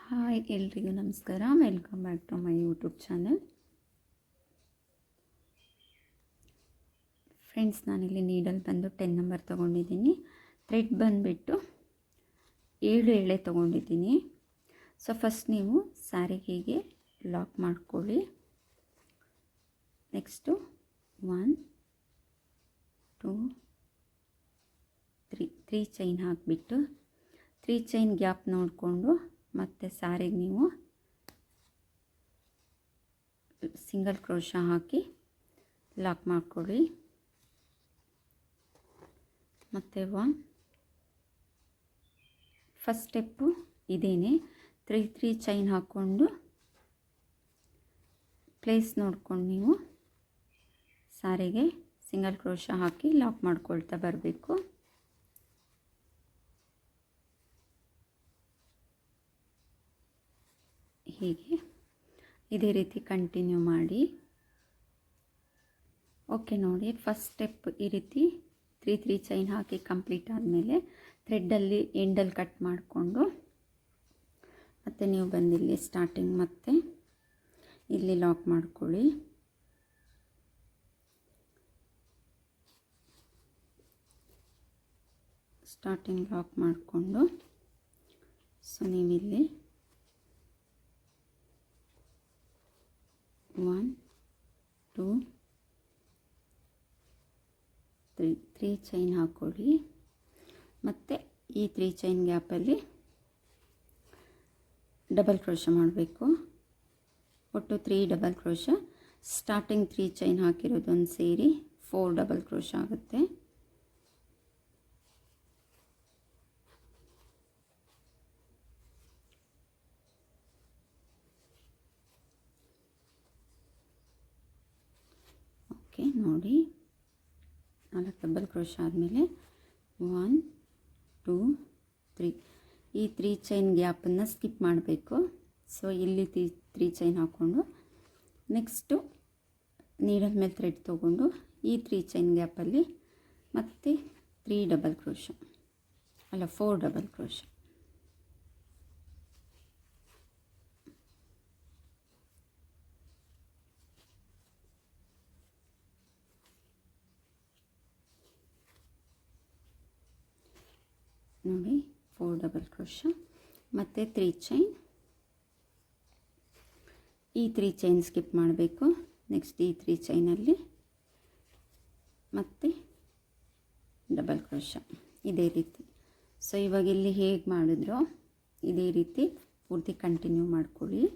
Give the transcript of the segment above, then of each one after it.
Hi ಎಲ್ರಿಗೂ ನಮಸ್ಕಾರ. Welcome back to my YouTube channel. Friends, ನಾನಿಲ್ಲಿ ನೀಡಲ್ ಬಂದು 10 ನಂಬರ್ ತೊಗೊಂಡಿದ್ದೀನಿ. ಥ್ರೆಡ್ ಬಂದುಬಿಟ್ಟು 7 ಎಳೆ ತೊಗೊಂಡಿದ್ದೀನಿ. ಸೊ ಫಸ್ಟ್ ನೀವು ಸ್ಯಾರಿಗೆ ಹೀಗೆ ಲಾಕ್ ಮಾಡ್ಕೊಳ್ಳಿ. ನೆಕ್ಸ್ಟು 1 2 3 ಚೈನ್ ಹಾಕಿಬಿಟ್ಟು 3 ಚೈನ್ ಗ್ಯಾಪ್ ನೋಡಿಕೊಂಡು ಮತ್ತು ಸ್ಯಾರಿಗೆ ನೀವು ಸಿಂಗಲ್ ಕ್ರೋಶ ಹಾಕಿ ಲಾಕ್ ಮಾಡ್ಕೊಳ್ಳಿ. ಮತ್ತು ಫಸ್ಟ್ ಸ್ಟೆಪ್ಪು ಇದೇನೆ, 3 ಚೈನ್ ಹಾಕ್ಕೊಂಡು ಪ್ಲೇಸ್ ನೋಡ್ಕೊಂಡು ನೀವು ಸ್ಯಾರಿಗೆ ಸಿಂಗಲ್ ಕ್ರೋಶ ಹಾಕಿ ಲಾಕ್ ಮಾಡ್ಕೊಳ್ತಾ ಬರಬೇಕು. ಹೀಗೆ ಇದೇ ರೀತಿ ಕಂಟಿನ್ಯೂ ಮಾಡಿ. ಓಕೆ, ನೋಡಿ ಫಸ್ಟ್ ಸ್ಟೆಪ್ ಈ ರೀತಿ 3 ಚೈನ್ ಹಾಕಿ ಕಂಪ್ಲೀಟ್ ಆದಮೇಲೆ ಥ್ರೆಡ್ಡಲ್ಲಿ ಎಂಡಲ್ಲಿ ಕಟ್ ಮಾಡಿಕೊಂಡು ಮತ್ತು ನೀವು ಬಂದಿಲ್ಲಿ ಸ್ಟಾರ್ಟಿಂಗ್ ಮತ್ತೆ ಇಲ್ಲಿ ಲಾಕ್ ಮಾಡ್ಕೊಳ್ಳಿ. ಸ್ಟಾರ್ಟಿಂಗ್ ಲಾಕ್ ಮಾಡಿಕೊಂಡು ಸೊ ನೀವಿಲ್ಲಿ 1 2 3 ಚೈನ್ ಹಾಕ್ಕೊಳ್ಳಿ. ಮತ್ತು ಈ 3 ಚೈನ್ ಗ್ಯಾಪಲ್ಲಿ ಡಬಲ್ ಕ್ರೋಶ ಮಾಡಬೇಕು. ಒಟ್ಟು 3 ಡಬಲ್ ಕ್ರೋಶ. ಸ್ಟಾರ್ಟಿಂಗ್ 3 ಚೈನ್ ಹಾಕಿರೋದೊಂದು ಸೇರಿ 4 ಡಬಲ್ ಕ್ರೋಶ ಆಗುತ್ತೆ. ಓಕೆ, ನೋಡಿ 4 ಡಬಲ್ ಕ್ರೋಶ ಆದಮೇಲೆ 1 2 3 ಈ 3 ಚೈನ್ ಗ್ಯಾಪನ್ನು ಸ್ಕಿಪ್ ಮಾಡಬೇಕು. ಸೊ ಇಲ್ಲಿ 3 ಚೈನ್ ಹಾಕ್ಕೊಂಡು ನೆಕ್ಸ್ಟು ನೀಡಲ್ ಮೇಲೆ ಥ್ರೆಡ್ ತೊಗೊಂಡು ಈ 3 ಚೈನ್ ಗ್ಯಾಪಲ್ಲಿ ಮತ್ತೆ 3 ಡಬಲ್ ಕ್ರೋಶ, ಅಲ್ಲ 4 ಡಬಲ್ ಕ್ರೋಶ. ನೋಡಿ 4 ಡಬಲ್ ಕ್ರೋಶ ಮತ್ತು 3 ಚೈನ್. ಈ 3 ಚೈನ್ ಸ್ಕಿಪ್ ಮಾಡಬೇಕು. ನೆಕ್ಸ್ಟ್ ಈ 3 ಚೈನಲ್ಲಿ ಮತ್ತು ಡಬಲ್ ಕ್ರೋಶ ಇದೇ ರೀತಿ. ಸೊ ಇವಾಗ ಇಲ್ಲಿ ಹೇಗೆ ಮಾಡಿದ್ರೋ ಇದೇ ರೀತಿ ಪೂರ್ತಿ ಕಂಟಿನ್ಯೂ ಮಾಡ್ಕೊಳ್ಳಿ.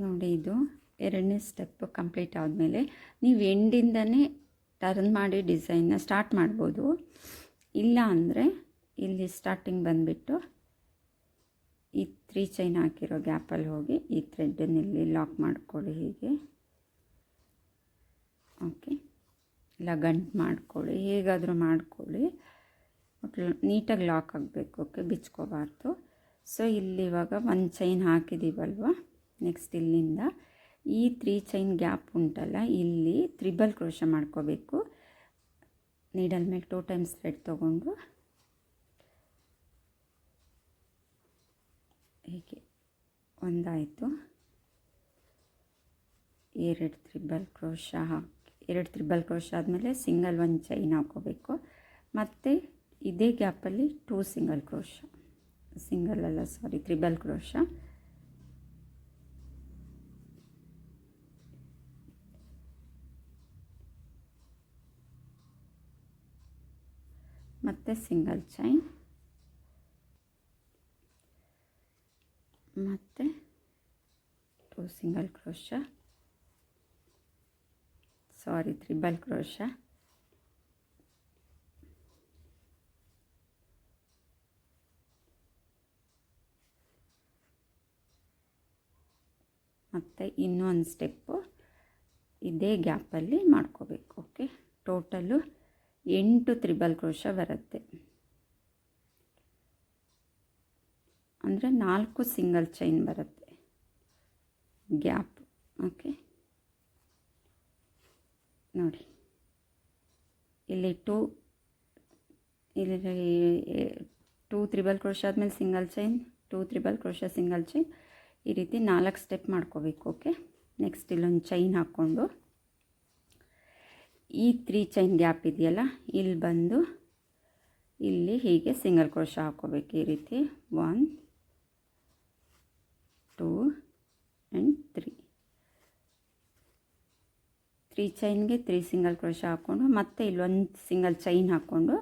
ನೋಡಿ, ಇದು 2ನೇ ಸ್ಟೆಪ್ ಕಂಪ್ಲೀಟ್ ಆದಮೇಲೆ ನೀವು ಎಂಡಿಂದನೇ ಟರ್ನ್ ಮಾಡಿ ಡಿಸೈನ್ನ ಸ್ಟಾರ್ಟ್ ಮಾಡ್ಬೋದು. ಇಲ್ಲ ಅಂದರೆ ಇಲ್ಲಿ ಸ್ಟಾರ್ಟಿಂಗ್ ಬಂದುಬಿಟ್ಟು ಈ 3 ಚೈನ್ ಹಾಕಿರೋ ಗ್ಯಾಪಲ್ಲಿ ಹೋಗಿ ಈ ಥ್ರೆಡ್ಡನ್ನು ಇಲ್ಲಿ ಲಾಕ್ ಮಾಡ್ಕೊಳ್ಳಿ ಹೀಗೆ. ಓಕೆ, ಇಲ್ಲ ಗಂಟು ಮಾಡ್ಕೊಳ್ಳಿ, ಹೇಗಾದರೂ ಮಾಡ್ಕೊಳ್ಳಿ, ಒಟ್ಟು ನೀಟಾಗಿ ಲಾಕ್ ಆಗಬೇಕು. ಓಕೆ, ಬಿಚ್ಕೋಬಾರ್ದು. ಸೊ ಇಲ್ಲಿ ಇವಾಗ 1 ಚೈನ್ ಹಾಕಿದ್ದೀವಲ್ವ, ನೆಕ್ಸ್ಟ್ ಇಲ್ಲಿಂದ ಈ 3 ಚೈನ್ ಗ್ಯಾಪ್ ಉಂಟಲ್ಲ, ಇಲ್ಲಿ ತ್ರಿಬಲ್ ಕ್ರೋಶ ಮಾಡ್ಕೋಬೇಕು. ನೀಡಲ್ ಮೇಲೆ 2 ಟೈಮ್ಸ್ ಥ್ರೆಡ್ ತೊಗೊಂಡು ಹೀಗೆ ಒಂದಾಯಿತು, 2 ತ್ರಿಬಲ್ ಕ್ರೋಶ ಹಾಕಿ 2 ತ್ರಿಬಲ್ ಕ್ರೋಶ ಆದಮೇಲೆ ಸಿಂಗಲ್ 1 ಚೈನ್ ಹಾಕೋಬೇಕು. ಮತ್ತು ಇದೇ ಗ್ಯಾಪಲ್ಲಿ 2 ಸಿಂಗಲ್ ಕ್ರೋಶ, ತ್ರಿಬಲ್ ಕ್ರೋಶ. ಮತ್ತು ಸಿಂಗಲ್ ಚೈನ್ ಮತ್ತು 2 ಸಿಂಗಲ್ ಕ್ರೋಶ, ತ್ರಿಬಲ್ ಕ್ರೋಶ. ಮತ್ತು ಇನ್ನೊಂದು ಸ್ಟೆಪ್ಪು ಇದೇ ಗ್ಯಾಪಲ್ಲಿ ಮಾಡ್ಕೋಬೇಕು. ಓಕೆ, ಟೋಟಲು 8 ತ್ರಿಬಲ್ ಕ್ರೋಶ ಬರುತ್ತೆ. ಅಂದರೆ 4 ಸಿಂಗಲ್ ಚೈನ್ ಬರುತ್ತೆ ಗ್ಯಾಪ್. ಓಕೆ, ನೋಡಿ ಇಲ್ಲಿ 2 ಇಲ್ಲಿ 2 ತ್ರಿಬಲ್ ಕ್ರೋಶೆ ಆದಮೇಲೆ single chain, 2 triple crochet single chain, ಈ ರೀತಿ 4 ಸ್ಟೆಪ್ ಮಾಡ್ಕೋಬೇಕು. ಓಕೆ, ನೆಕ್ಸ್ಟ್ ಇಲ್ಲೊಂದು ಚೈನ್ ಹಾಕ್ಕೊಂಡು ಈ 3 ಚೈನ್ ಗ್ಯಾಪ್ ಇದೆಯಲ್ಲ ಇಲ್ಲಿ ಬಂದು ಇಲ್ಲಿ ಹೀಗೆ ಸಿಂಗಲ್ ಕ್ರೋಶೆ ಹಾಕ್ಕೋಬೇಕು. ಈ ರೀತಿ 1 2 ಆ್ಯಂಡ್ 3 ಚೈನ್ಗೆ 3 ಸಿಂಗಲ್ ಕ್ರೋಶೆ ಹಾಕ್ಕೊಂಡು ಮತ್ತೆ ಇಲ್ಲೊಂದು ಸಿಂಗಲ್ ಚೈನ್ ಹಾಕ್ಕೊಂಡು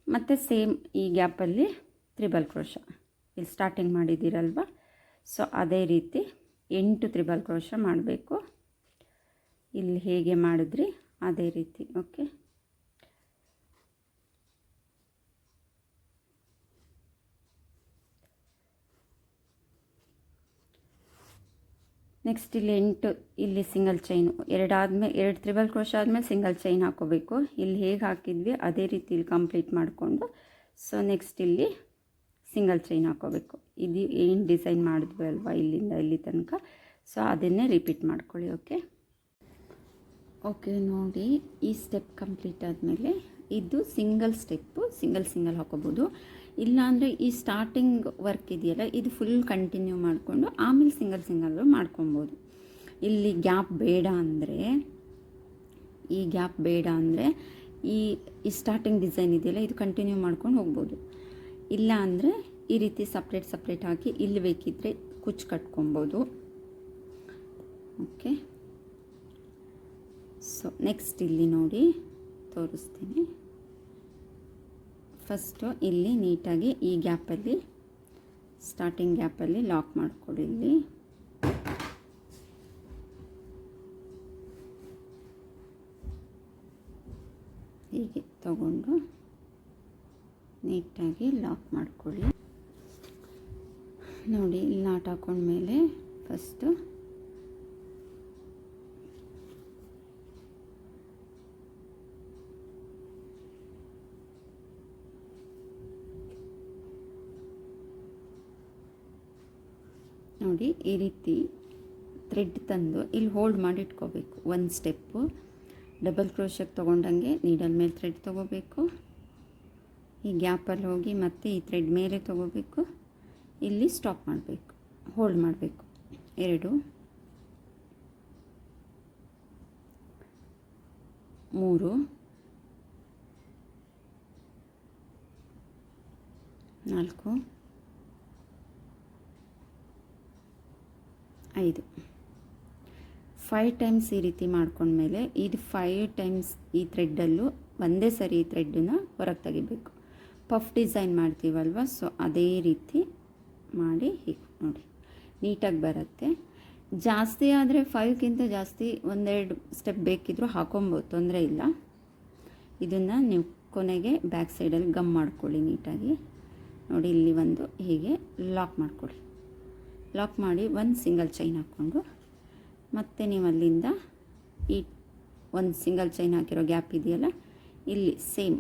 ಮತ್ತು ಸೇಮ್ ಈ ಗ್ಯಾಪಲ್ಲಿ ತ್ರಿಬಲ್ ಕ್ರೋಶೆ ಇಲ್ಲಿ ಸ್ಟಾರ್ಟಿಂಗ್ ಮಾಡಿದ್ದೀರಲ್ವ, ಸೊ ಅದೇ ರೀತಿ 8 ತ್ರಿಬಲ್ ಕ್ರೋಶೆ ಮಾಡಬೇಕು. ಇಲ್ಲಿ ಹೇಗೆ ಮಾಡಿದ್ರಿ ಅದೇ ರೀತಿ. ಓಕೆ, ನೆಕ್ಸ್ಟ್ ಇಲ್ಲಿ 8 ಇಲ್ಲಿ ಸಿಂಗಲ್ ಚೈನು, 2 ತ್ರಿಬಲ್ ಕ್ರೋಶೆ ಆದಮೇಲೆ ಸಿಂಗಲ್ ಚೈನ್ ಹಾಕೋಬೇಕು. ಇಲ್ಲಿ ಹೇಗೆ ಹಾಕಿದ್ವಿ ಅದೇ ರೀತಿ ಇಲ್ಲಿ ಕಂಪ್ಲೀಟ್ ಮಾಡಿಕೊಂಡು ಸೊ ನೆಕ್ಸ್ಟ್ ಇಲ್ಲಿ ಸಿಂಗಲ್ ಚೈನ್ ಹಾಕೋಬೇಕು. ಇದು ಏನು ಡಿಸೈನ್ ಮಾಡಿದ್ವಿ ಅಲ್ವಾ ಇಲ್ಲಿಂದ ಇಲ್ಲಿ ತನಕ, ಸೊ ಅದನ್ನೇ ರಿಪೀಟ್ ಮಾಡ್ಕೊಳ್ಳಿ. ಓಕೆ ನೋಡಿ, ಈ ಸ್ಟೆಪ್ ಕಂಪ್ಲೀಟ್ ಆದಮೇಲೆ ಇದು ಸಿಂಗಲ್ ಸ್ಟೆಪ್ಪು ಸಿಂಗಲ್ ಹಾಕೋಬೋದು. ಇಲ್ಲಾಂದರೆ ಈ ಸ್ಟಾರ್ಟಿಂಗ್ ವರ್ಕ್ ಇದೆಯಲ್ಲ ಇದು ಫುಲ್ ಕಂಟಿನ್ಯೂ ಮಾಡಿಕೊಂಡು ಆಮೇಲೆ ಸಿಂಗಲ್ ಮಾಡ್ಕೊಬೋದು. ಇಲ್ಲಿ ಗ್ಯಾಪ್ ಬೇಡ ಅಂದರೆ ಈ ಸ್ಟಾರ್ಟಿಂಗ್ ಡಿಸೈನ್ ಇದೆಯಲ್ಲ ಇದು ಕಂಟಿನ್ಯೂ ಮಾಡ್ಕೊಂಡು ಹೋಗ್ಬೋದು. ಇಲ್ಲ ಅಂದರೆ ಈ ರೀತಿ ಸಪ್ರೇಟ್ ಹಾಕಿ ಇಲ್ಲಿ ಬೇಕಿದ್ದರೆ ಕುಚ್ಚು ಕಟ್ಕೊಬೋದು. ಓಕೆ, ಸೊ ನೆಕ್ಸ್ಟ್ ಇಲ್ಲಿ ನೋಡಿ ತೋರಿಸ್ತೀನಿ. ಫಸ್ಟು ಇಲ್ಲಿ ನೀಟಾಗಿ ಈ ಗ್ಯಾಪಲ್ಲಿ ಸ್ಟಾರ್ಟಿಂಗ್ ಗ್ಯಾಪಲ್ಲಿ ಲಾಕ್ ಮಾಡಿಕೊಡಿ. ಇಲ್ಲಿ ಹೀಗೆ ತಗೊಂಡು ನೀಟಾಗಿ ಲಾಕ್ ಮಾಡ್ಕೊಳ್ಳಿ. ನೋಡಿ ಇಲ್ಲಿ ನಾಟ್ ಹಾಕೊಂಡ್ಮೇಲೆ ಫಸ್ಟು ನೋಡಿ ಈ ರೀತಿ ಥ್ರೆಡ್ ತಂದು ಇಲ್ಲಿ ಹೋಲ್ಡ್ ಮಾಡಿ ಇಟ್ಕೋಬೇಕು. ಒಂದು ಸ್ಟೆಪ್ಪು ಡಬಲ್ ಕ್ರೋಶೆಗೆ ತೊಗೊಂಡಂಗೆ ನೀಡಲ್ ಮೇಲೆ ಥ್ರೆಡ್ ತೊಗೋಬೇಕು, ಈ ಗ್ಯಾಪಲ್ಲಿ ಹೋಗಿ ಮತ್ತೆ ಈ ಥ್ರೆಡ್ ಮೇಲೆ ತೊಗೋಬೇಕು, ಇಲ್ಲಿ ಸ್ಟಾಪ್ ಮಾಡಬೇಕು, ಹೋಲ್ಡ್ ಮಾಡಬೇಕು. 2 3 4 5 ಟೈಮ್ಸ್ ಈ ರೀತಿ ಮಾಡ್ಕೊಂಡ್ಮೇಲೆ ಇದು 5 ಟೈಮ್ಸ್ ಈ ಥ್ರೆಡ್ಡಲ್ಲೂ ಒಂದೇ ಸರಿ ಈ ಥ್ರೆಡ್ಡನ್ನ ಹೊರಗೆ ತೆಗಿಬೇಕು. ಪಫ್ ಡಿಸೈನ್ ಮಾಡ್ತೀವಲ್ವ, ಸೊ ಅದೇ ರೀತಿ ಮಾಡಿ ಹೀಗೆ ನೋಡಿ ನೀಟಾಗಿ ಬರುತ್ತೆ. ಜಾಸ್ತಿ ಆದರೆ 5ಗಿಂತ ಜಾಸ್ತಿ 1-2 ಸ್ಟೆಪ್ ಬೇಕಿದ್ದರೂ ಹಾಕೊಬೋದು, ತೊಂದರೆ ಇಲ್ಲ. ಇದನ್ನು ನೀವು ಕೊನೆಗೆ ಬ್ಯಾಕ್ ಸೈಡಲ್ಲಿ ಗಮ್ ಮಾಡ್ಕೊಳ್ಳಿ ನೀಟಾಗಿ. ನೋಡಿ ಇಲ್ಲಿ ಒಂದು ಹೀಗೆ ಲಾಕ್ ಮಾಡ್ಕೊಳ್ಳಿ. ಲಾಕ್ ಮಾಡಿ ಒಂದು ಸಿಂಗಲ್ ಚೈನ್ ಹಾಕ್ಕೊಂಡು ಮತ್ತು ನೀವು ಅಲ್ಲಿಂದ ಈ ಒಂದು ಸಿಂಗಲ್ ಚೈನ್ ಹಾಕಿರೋ ಗ್ಯಾಪ್ ಇದೆಯಲ್ಲ ಇಲ್ಲಿ ಸೇಮ್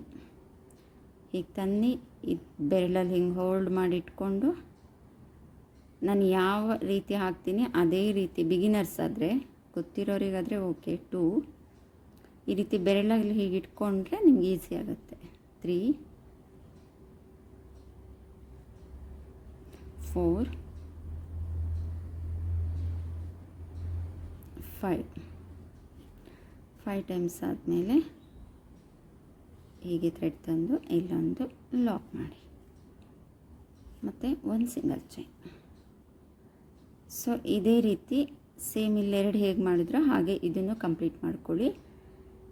ಹೀಗೆ ತನ್ನಿ ಬೆರಳಲ್ಲಿ ಹಿಂಗೆ ಹೋಲ್ಡ್ ಮಾಡಿ ಇಟ್ಕೊಂಡು ನಾನು ಯಾವ ರೀತಿ ಹಾಕ್ತೀನಿ ಅದೇ ರೀತಿ, ಬಿಗಿನರ್ಸ್ ಆದರೆ ಗೊತ್ತಿರೋರಿಗಾದರೆ ಓಕೆ 2 ಈ ರೀತಿ ಬೆರಳಲ್ಲಿ ಹೀಗೆ ಇಟ್ಕೊಂಡ್ರೆ ನಿಮ್ಗೆ ಈಸಿ ಆಗುತ್ತೆ. 3 4 5 ಟೈಮ್ಸ್ ಆದಮೇಲೆ ಹೀಗೆ ಥ್ರೆಡ್ ತಂದು ಇಲ್ಲೊಂದು ಲಾಕ್ ಮಾಡಿ ಮತ್ತು ಒಂದು ಸಿಂಗಲ್ ಚೈನ್. ಸೊ ಇದೇ ರೀತಿ ಸೇಮ್ ಇಲ್ಲೆರಡು ಹೇಗೆ ಮಾಡಿದ್ರೋ ಹಾಗೆ ಇದನ್ನು ಕಂಪ್ಲೀಟ್ ಮಾಡ್ಕೊಳ್ಳಿ.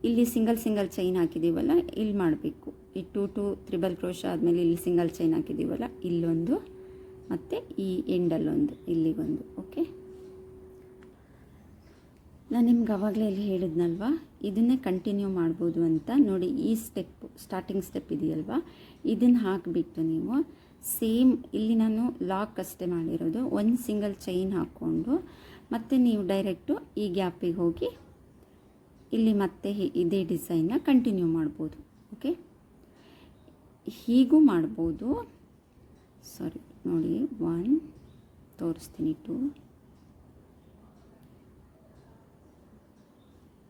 ಇಲ್ಲಿ ಸಿಂಗಲ್ ಚೈನ್ ಹಾಕಿದ್ದೀವಲ್ಲ ಇಲ್ಲಿ ಮಾಡಬೇಕು. ಈ 2 ತ್ರಿಬಲ್ ಕ್ರೋಶೆ ಆದಮೇಲೆ ಇಲ್ಲಿ ಸಿಂಗಲ್ ಚೈನ್ ಹಾಕಿದ್ದೀವಲ್ಲ ಇಲ್ಲೊಂದು ಮತ್ತು ಈ ಎಂಡಲ್ಲೊಂದು ಇಲ್ಲಿಗೊಂದು. ಓಕೆ, ನಾನು ನಿಮ್ಗೆ ಆವಾಗಲೇ ಇಲ್ಲಿ ಹೇಳಿದ್ನಲ್ವ ಇದನ್ನೇ ಕಂಟಿನ್ಯೂ ಮಾಡ್ಬೋದು ಅಂತ. ನೋಡಿ ಈ ಸ್ಟಾರ್ಟಿಂಗ್ ಸ್ಟೆಪ್ ಇದೆಯಲ್ವ ಇದನ್ನು ಹಾಕಿಬಿಟ್ಟು ನೀವು ಸೇಮ್ ಇಲ್ಲಿ ನಾನು ಲಾಕ್ ಅಷ್ಟೇ ಮಾಡಿರೋದು, ಒಂದು ಸಿಂಗಲ್ ಚೈನ್ ಹಾಕ್ಕೊಂಡು ಮತ್ತು ನೀವು ಡೈರೆಕ್ಟು ಈ ಗ್ಯಾಪಿಗೆ ಹೋಗಿ ಇಲ್ಲಿ ಮತ್ತೆ ಇದೇ ಡಿಸೈನ್ನ ಕಂಟಿನ್ಯೂ ಮಾಡ್ಬೋದು. ಓಕೆ, ಹೀಗೂ ಮಾಡ್ಬೋದು. ಸಾರಿ ನೋಡಿ 1 ತೋರಿಸ್ತೀನಿ, 2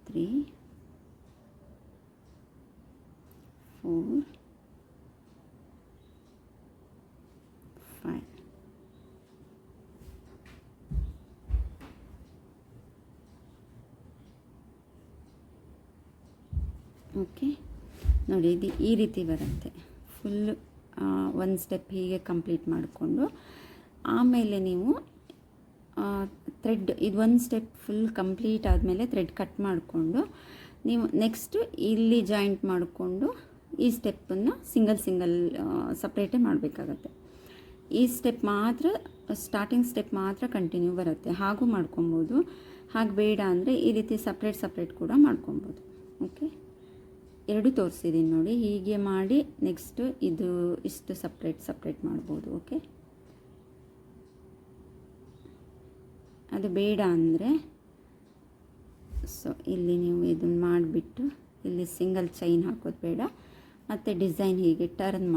3 4 5. ಓಕೆ ನೋಡಿ, ಇದು ಈ ರೀತಿ ಬರುತ್ತೆ. ಫುಲ್ ಒಂದು ಸ್ಟೆಪ್ ಹೀಗೆ ಕಂಪ್ಲೀಟ್ ಮಾಡಿಕೊಂಡು ಆಮೇಲೆ ನೀವು ಥ್ರೆಡ್, ಇದು ಒಂದು ಸ್ಟೆಪ್ ಫುಲ್ ಕಂಪ್ಲೀಟ್ ಆದಮೇಲೆ ಥ್ರೆಡ್ ಕಟ್ ಮಾಡಿಕೊಂಡು ನೀವು ನೆಕ್ಸ್ಟು ಇಲ್ಲಿ ಜಾಯಿಂಟ್ ಮಾಡಿಕೊಂಡು ಈ ಸ್ಟೆಪ್ಪನ್ನು ಸಿಂಗಲ್ ಸಪ್ರೇಟೇ ಮಾಡಬೇಕಾಗತ್ತೆ. ಈ ಸ್ಟೆಪ್ ಮಾತ್ರ, ಸ್ಟಾರ್ಟಿಂಗ್ ಸ್ಟೆಪ್ ಮಾತ್ರ ಕಂಟಿನ್ಯೂ ಬರುತ್ತೆ. ಹಾಗೂ ಮಾಡ್ಕೊಬೋದು, ಹಾಗೆ ಬೇಡ ಅಂದರೆ ಈ ರೀತಿ ಸಪ್ರೇಟ್ ಕೂಡ ಮಾಡ್ಕೊಬೋದು. ಓಕೆ, ಎರಡು ತೋರಿಸಿದ್ದೀನಿ ನೋಡಿ. ಹೀಗೆ ಮಾಡಿ ನೆಕ್ಸ್ಟು ಇದು ಇಷ್ಟು ಸಪ್ರೇಟ್ ಮಾಡ್ಬೋದು. ಓಕೆ, ಅದು ಬೇಡ ಅಂದರೆ ಸೊ ಇಲ್ಲಿ ನೀವು ಇದನ್ನು ಮಾಡಿಬಿಟ್ಟು ಇಲ್ಲಿ ಸಿಂಗಲ್ ಚೈನ್ ಹಾಕೋದು ಬೇಡ. ಮತ್ತು ಡಿಸೈನ್ ಹೀಗೆ ಟರ್ನ್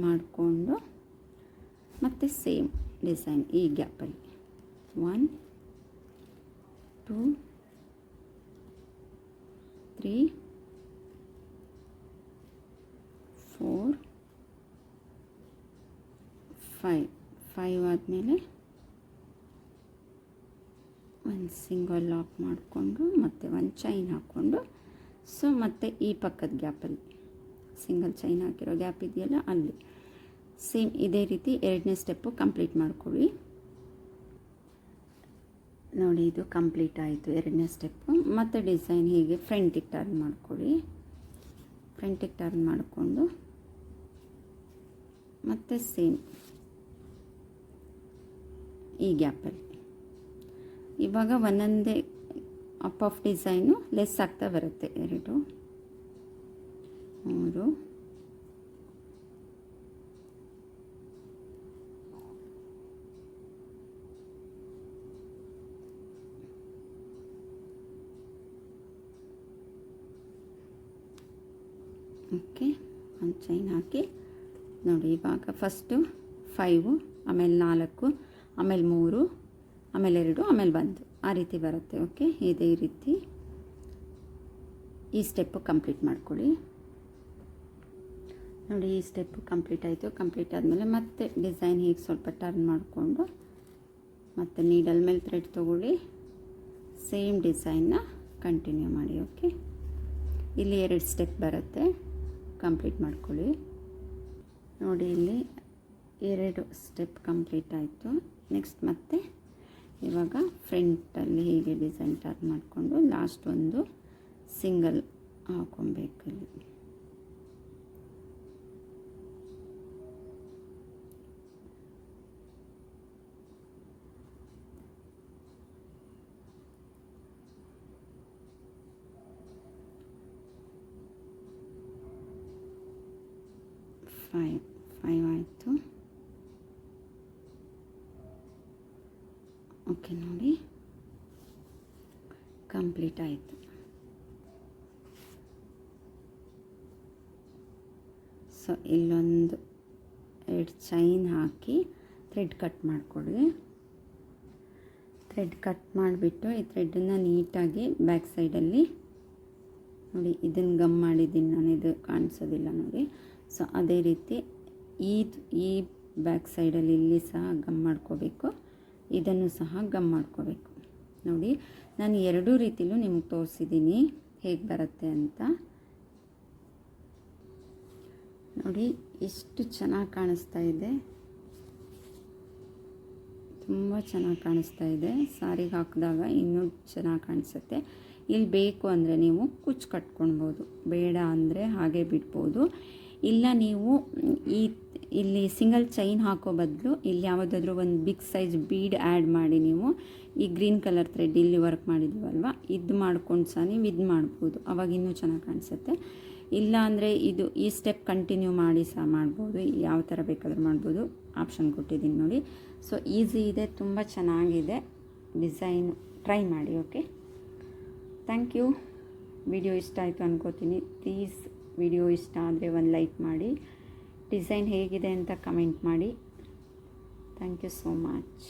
ಮಾಡಿಕೊಂಡು ಮತ್ತು ಸೇಮ್ ಡಿಸೈನ್ ಈ ಗ್ಯಾಪಲ್ಲಿ 1 2 3 4 5 ಆದಮೇಲೆ ಒಂದು ಸಿಂಗಲ್ ಲಾಕ್ ಮಾಡಿಕೊಂಡು ಮತ್ತು ಒಂದು ಚೈನ್ ಹಾಕ್ಕೊಂಡು, ಸೊ ಮತ್ತು ಈ ಪಕ್ಕದ ಗ್ಯಾಪಲ್ಲಿ ಸಿಂಗಲ್ ಚೈನ್ ಹಾಕಿರೋ ಗ್ಯಾಪ್ ಇದೆಯಲ್ಲ ಅಲ್ಲಿ ಸೇಮ್ ಇದೇ ರೀತಿ ಎರಡನೇ ಸ್ಟೆಪ್ಪು ಕಂಪ್ಲೀಟ್ ಮಾಡ್ಕೊಳ್ಳಿ. ನೋಡಿ, ಇದು ಕಂಪ್ಲೀಟ್ ಆಯಿತು ಎರಡನೇ ಸ್ಟೆಪ್ಪು. ಮತ್ತು ಡಿಸೈನ್ ಹೀಗೆ ಫ್ರಂಟಿಗೆ ಟರ್ನ್ ಮಾಡ್ಕೊಳ್ಳಿ. ಫ್ರಂಟಿಗೆ ಟರ್ನ್ ಮಾಡಿಕೊಂಡು ಮತ್ತು ಸೇಮ್ ಈ ಗ್ಯಾಪಲ್ಲಿ ಇವಾಗ ಒಂದೊಂದೇ ಅಪ್ ಆಫ್ ಡಿಸೈನು ಲೆಸ್ ಆಗ್ತಾ ಬರುತ್ತೆ. 2 3 ಓಕೆ, ಒಂದು ಚೈನ್ ಹಾಕಿ ನೋಡಿ. ಇವಾಗ ಫಸ್ಟು 5, ಆಮೇಲೆ 4, ಆಮೇಲೆ 3, ಆಮೇಲೆ 2, ಆಮೇಲೆ 1 ಆ ರೀತಿ ಬರುತ್ತೆ. ಓಕೆ, ಇದೇ ರೀತಿ ಈ ಸ್ಟೆಪ್ಪು ಕಂಪ್ಲೀಟ್ ಮಾಡ್ಕೊಳ್ಳಿ. ನೋಡಿ, ಈ ಸ್ಟೆಪ್ಪು ಕಂಪ್ಲೀಟ್ ಆಯಿತು. ಕಂಪ್ಲೀಟ್ ಆದಮೇಲೆ ಮತ್ತೆ ಡಿಸೈನ್ ಹೀಗೆ ಸ್ವಲ್ಪ ಟರ್ನ್ ಮಾಡಿಕೊಂಡು ಮತ್ತು ನೀಡಲ್ ಮೇಲೆ ಥ್ರೆಡ್ ತೊಗೊಳ್ಳಿ. ಸೇಮ್ ಡಿಸೈನ್ನ ಕಂಟಿನ್ಯೂ ಮಾಡಿ. ಓಕೆ, ಇಲ್ಲಿ 2 ಸ್ಟೆಪ್ ಬರುತ್ತೆ, ಕಂಪ್ಲೀಟ್ ಮಾಡ್ಕೊಳ್ಳಿ. ನೋಡಿ, ಇಲ್ಲಿ 2 ಸ್ಟೆಪ್ ಕಂಪ್ಲೀಟ್ ಆಯಿತು. ನೆಕ್ಸ್ಟ್ ಮತ್ತೆ ಇವಾಗ ಫ್ರಂಟಲ್ಲಿ ಹೀಗೆ ಡಿಸೈನ್ ಟರ್ನ್ ಮಾಡಿಕೊಂಡು ಲಾಸ್ಟ್ ಒಂದು ಸಿಂಗಲ್ ಹಾಕೊಬೇಕು. ಇಲ್ಲಿ ಫೈವ್ ಆಯಿತು. ಓಕೆ, ನೋಡಿ ಕಂಪ್ಲೀಟ್ ಆಯಿತು. ಸೊ ಇಲ್ಲೊಂದು 2 ಚೈನ್ ಹಾಕಿ ಥ್ರೆಡ್ ಕಟ್ ಮಾಡಿಕೊಡಿ. ಥ್ರೆಡ್ ಕಟ್ ಮಾಡಿಬಿಟ್ಟು ಈ ಥ್ರೆಡನ್ನು ನೀಟಾಗಿ ಬ್ಯಾಕ್ ಸೈಡಲ್ಲಿ ನೋಡಿ, ಇದನ್ನು ಗಮ್ ಮಾಡಿದ್ದೀನಿ ನಾನು, ಇದು ಕಾಣಿಸೋದಿಲ್ಲ ನೋಡಿ. ಸೊ ಅದೇ ರೀತಿ ಈ ಬ್ಯಾಕ್ ಸೈಡಲ್ಲಿ ಇಲ್ಲಿ ಸಹ ಗಮ್ ಮಾಡ್ಕೋಬೇಕು, ಇದನ್ನು ಸಹ ಗಮ್ ಮಾಡ್ಕೋಬೇಕು. ನೋಡಿ, ನಾನು 2 ರೀತಿಲೂ ನಿಮಗೆ ತೋರಿಸಿದ್ದೀನಿ ಹೇಗೆ ಬರುತ್ತೆ ಅಂತ. ನೋಡಿ, ಎಷ್ಟು ಚೆನ್ನಾಗಿ ಕಾಣಿಸ್ತಾ ಇದೆ, ತುಂಬ ಚೆನ್ನಾಗಿ ಕಾಣಿಸ್ತಾ ಇದೆ. ಸಾರಿಗೆ ಹಾಕಿದಾಗ ಇನ್ನೂ ಚೆನ್ನಾಗಿ ಕಾಣಿಸುತ್ತೆ. ಇಲ್ಲಿ ಬೇಕು ಅಂದರೆ ನೀವು ಕುಚ್ಚು ಕಟ್ಕೊಳ್ಬೋದು, ಬೇಡ ಅಂದರೆ ಹಾಗೆ ಬಿಡ್ಬೋದು. ಇಲ್ಲ ನೀವು ಇಲ್ಲಿ ಸಿಂಗಲ್ ಚೈನ್ ಹಾಕೋ ಬದಲು ಇಲ್ಲಿ ಯಾವುದಾದ್ರೂ ಒಂದು ಬಿಗ್ ಸೈಜ್ ಬೀಡ್ ಆ್ಯಡ್ ಮಾಡಿ ನೀವು ಈ ಗ್ರೀನ್ ಕಲರ್ ಥ್ರೆಡ್ ಇಲ್ಲಿ ವರ್ಕ್ ಮಾಡಿದ್ದೀವಲ್ವ, ಇದು ಮಾಡ್ಕೊಂಡು ಸಹ ನೀವು ಇದು ಮಾಡ್ಬೋದು, ಅವಾಗ ಇನ್ನೂ ಚೆನ್ನಾಗಿ ಕಾಣಿಸುತ್ತೆ. ಇಲ್ಲ ಅಂದರೆ ಈ ಸ್ಟೆಪ್ ಕಂಟಿನ್ಯೂ ಮಾಡಿ ಸಹ ಮಾಡ್ಬೋದು, ಯಾವ ಥರ ಬೇಕಾದರೂ ಮಾಡ್ಬೋದು, ಆಪ್ಷನ್ ಕೊಟ್ಟಿದ್ದೀನಿ ನೋಡಿ. ಸೊ ಈಸಿ ಇದೆ, ತುಂಬ ಚೆನ್ನಾಗಿದೆ ಡಿಸೈನ್, ಟ್ರೈ ಮಾಡಿ. Okay, thank you. ವಿಡಿಯೋ ಇಷ್ಟ ಆಯಿತು ಅನ್ಕೋತೀನಿ. ಪ್ಲೀಸ್ ವಿಡಿಯೋ ಇಷ್ಟ ಆದರೆ ಒಂದು ಲೈಕ್ ಮಾಡಿ, ಡಿಸೈನ್ ಹೇಗಿದೆ ಅಂತ ಕಮೆಂಟ್ ಮಾಡಿ. Thank you so much.